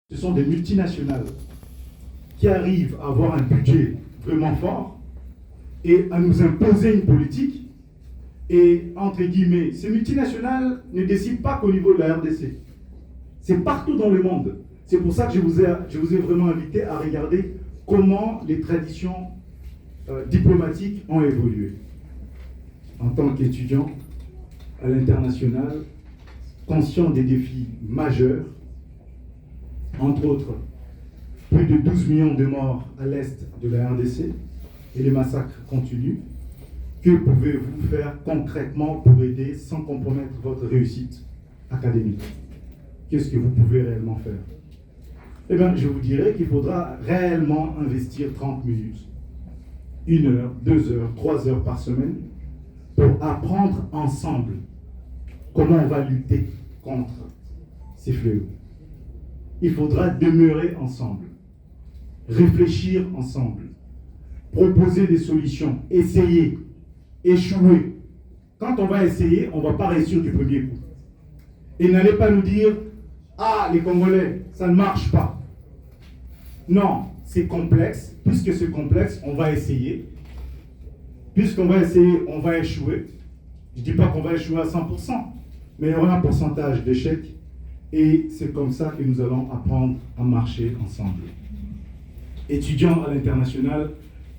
Ce sont des multinationales qui arrivent à avoir un budget vraiment fort et à nous imposer une politique. Et, entre guillemets, ces multinationales ne décident pas qu'au niveau de la RDC. C'est partout dans le monde. C'est pour ça que je vous ai vraiment invité à regarder comment les traditions diplomatiques ont évolué. En tant qu'étudiant à l'international, conscient des défis majeurs, entre autres, plus de 12 millions de morts à l'est de la RDC et les massacres continuent. Que pouvez-vous faire concrètement pour aider sans compromettre votre réussite académique? Qu'est-ce que vous pouvez réellement faire? Eh bien, je vous dirais qu'il faudra réellement investir 30 minutes, 1 heure, 2 heures, 3 heures par semaine pour apprendre ensemble comment on va lutter contre ces fléaux. Il faudra demeurer ensemble, réfléchir ensemble, proposer des solutions, essayer, échouer. Quand on va essayer, on ne va pas réussir du premier coup. Et n'allez pas nous dire « Ah, les Congolais, ça ne marche pas ». Non, c'est complexe. Puisque c'est complexe, on va essayer. Puisqu'on va essayer, on va échouer. Je ne dis pas qu'on va échouer à 100%, mais il y aura un pourcentage d'échecs. Et c'est comme ça que nous allons apprendre à marcher ensemble. Étudiants à l'international,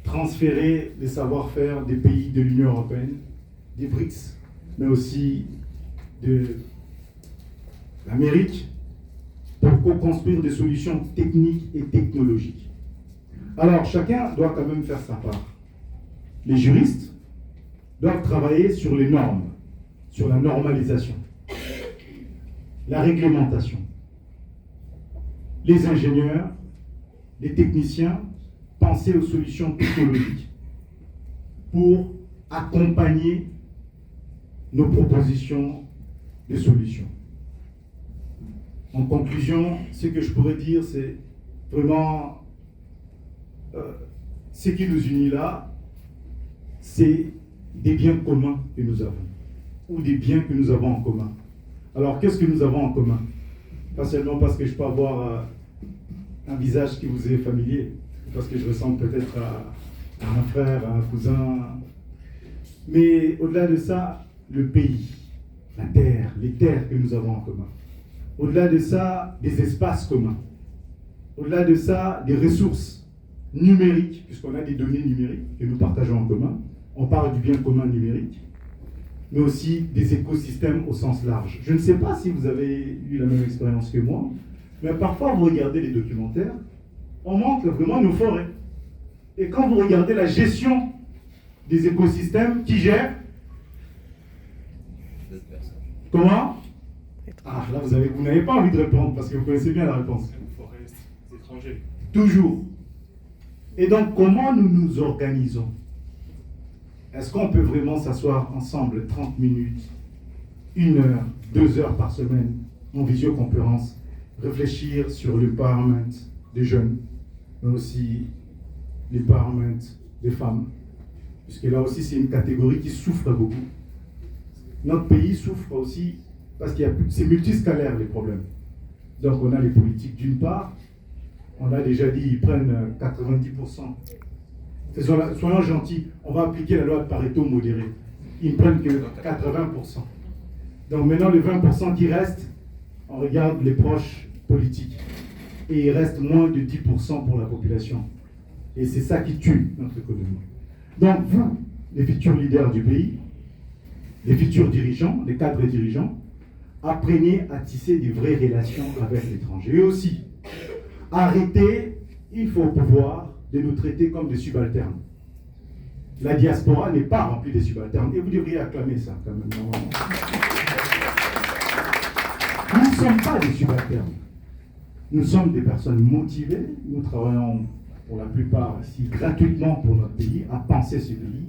transférer les savoir-faire des pays de l'Union européenne, des BRICS, mais aussi de l'Amérique, pour co-construire des solutions techniques et technologiques. Alors, chacun doit quand même faire sa part. Les juristes doivent travailler sur les normes, sur la normalisation, la réglementation. Les ingénieurs, les techniciens, penser aux solutions technologiques pour accompagner nos propositions de solutions. En conclusion, ce que je pourrais dire, c'est vraiment ce qui nous unit là, c'est des biens communs que nous avons, ou des biens que nous avons en commun. Alors, qu'est-ce que nous avons en commun? Pas seulement parce que je peux avoir un visage qui vous est familier, parce que je ressemble peut-être à un frère, à un cousin, mais au-delà de ça, le pays, la terre, les terres que nous avons en commun. Au-delà de ça, des espaces communs. Au-delà de ça, des ressources numériques, puisqu'on a des données numériques que nous partageons en commun. On parle du bien commun numérique, mais aussi des écosystèmes au sens large. Je ne sais pas si vous avez eu la même expérience que moi, mais parfois vous regardez les documentaires, on montre vraiment nos forêts. Et quand vous regardez la gestion des écosystèmes, qui gère? Comment? Ah, là, vous n'avez pas envie de répondre parce que vous connaissez bien la réponse. Forêt, étrangers. Toujours. Et donc, comment nous nous organisons? Est-ce qu'on peut vraiment s'asseoir ensemble 30 minutes, 1 heure, 2 heures par semaine en visioconférence, réfléchir sur l'empowerment des jeunes, mais aussi l'empowerment des femmes? Puisque là aussi, c'est une catégorie qui souffre beaucoup. Notre pays souffre aussi parce que c'est multiscalaire les problèmes. Donc on a les politiques d'une part, on a déjà dit ils prennent 90%. Soyons gentils, on va appliquer la loi de Pareto modérée. Ils ne prennent que 80%. Donc maintenant les 20% qui restent, on regarde les proches politiques. Et il reste moins de 10% pour la population. Et c'est ça qui tue notre économie. Donc vous, les futurs leaders du pays, les futurs dirigeants, les cadres dirigeants, apprenez à tisser des vraies relations avec l'étranger. Et aussi, arrêtez, il faut au pouvoir, de nous traiter comme des subalternes. La diaspora n'est pas remplie de subalternes. Et vous devriez acclamer ça quand même. Nous ne sommes pas des subalternes. Nous sommes des personnes motivées. Nous travaillons pour la plupart ici gratuitement pour notre pays, à penser ce pays.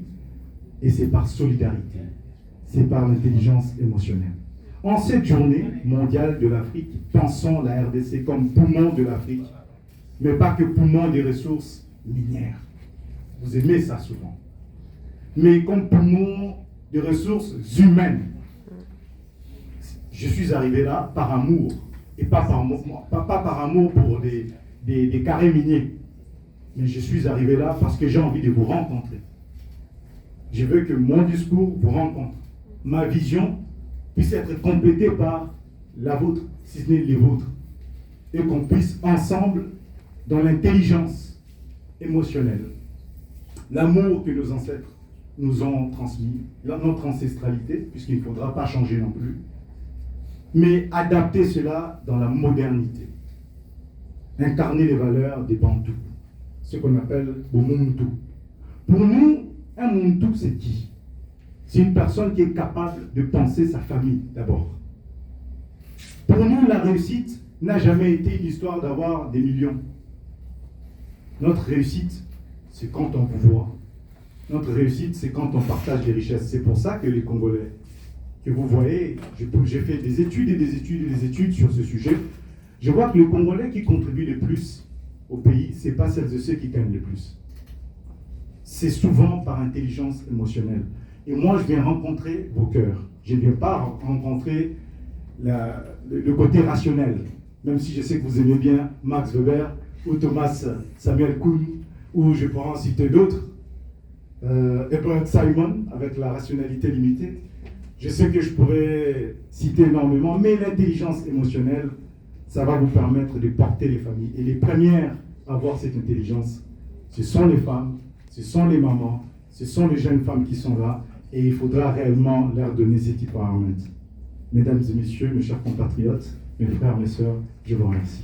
Et c'est par solidarité. C'est par l'intelligence émotionnelle. En cette journée mondiale de l'Afrique, pensons la RDC comme poumon de l'Afrique, mais pas que poumon des ressources minières. Vous aimez ça souvent. Mais comme poumon des ressources humaines. Je suis arrivé là par amour Et pas par amour pour des carrés miniers. Mais je suis arrivé là parce que j'ai envie de vous rencontrer. Je veux que mon discours vous rencontre. Ma vision puisse être complétée par la vôtre, si ce n'est les vôtres. Et qu'on puisse ensemble, dans l'intelligence émotionnelle, l'amour que nos ancêtres nous ont transmis, notre ancestralité, puisqu'il ne faudra pas changer non plus, mais adapter cela dans la modernité. Incarner les valeurs des Bantous, ce qu'on appelle Bomuntu. Pour nous, un Muntu, c'est qui? C'est une personne qui est capable de penser sa famille d'abord. Pour nous, la réussite n'a jamais été une histoire d'avoir des millions. Notre réussite, c'est quand on vous voit. Notre réussite, c'est quand on partage les richesses. C'est pour ça que les Congolais, que vous voyez, j'ai fait des études et des études et des études sur ce sujet. Je vois que les Congolais qui contribuent le plus au pays, ce n'est pas celles et ceux qui gagnent le plus. C'est souvent par intelligence émotionnelle. Et moi, je viens rencontrer vos cœurs. Je ne viens pas rencontrer le côté rationnel. Même si je sais que vous aimez bien Max Weber ou Thomas Samuel Kuhn, ou je pourrais en citer d'autres, Edward Simon, avec la rationalité limitée. Je sais que je pourrais citer énormément, mais l'intelligence émotionnelle, ça va vous permettre de porter les familles. Et les premières à avoir cette intelligence, ce sont les femmes, ce sont les mamans, ce sont les jeunes femmes qui sont là, et il faudra réellement leur donner cet empowerment. Mesdames et messieurs, mes chers compatriotes, mes frères, mes sœurs, je vous remercie.